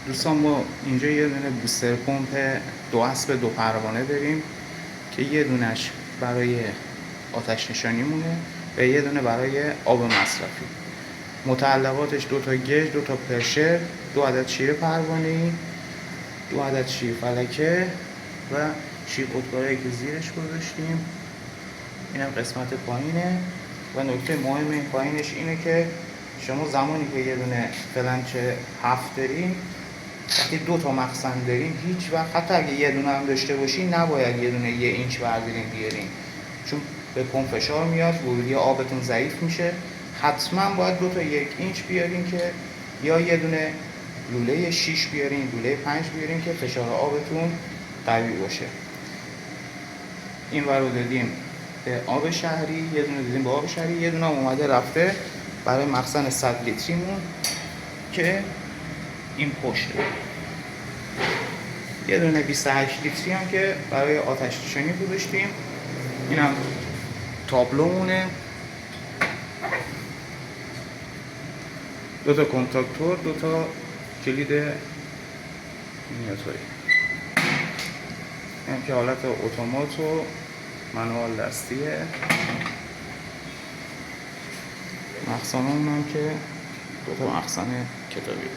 دوستان ما اینجا یه دونه بوستر پمپ 2 اسب 2 پروانه داریم که یه دونش برای آتش نشانی مونه و یه دونه برای آب مصرفی. متعلقاتش 2 تا گج، 2 تا پرشر، 2 عدد شیر پروانه‌ای، 2 عدد شیر فلکه و شیر قطب‌هایی که زیرش گذاشتیم. اینم قسمت پایینه و نکته مهم این پایینش اینه که شما زمانی که یه دونه فلنچ 7 دارین، وقتی 2 تا مخزن دارین، هیچ وقت حتی اگه یه دونه هم داشته باشین نباید یه دونه 1 اینچ بردارین بیارین، چون به پمپ فشار میاد، ورودی آبتون ضعیف میشه. حتما باید 2 تا 1 اینچ بیارین که یا یه دونه لوله 6 بیارین، لوله 5 بیارین که فشار آبتون قوی باشه. این ور رو دادیم به آب شهری، یه دونه دادیم به آب شهری، یه دونه هم اومده رفته برای مخزن 100 لیتریمون که این پشته. یه دونه 28 لیتری هم که برای آتش نشانی گذاشتیم. اینم تابلومونه، 2 تا کنتاکتور، 2 تا کلید مینیاتوری. این که حالت اتومات و منوال دستیه. مخزنمون هم که 2 تا مخزن کتابی.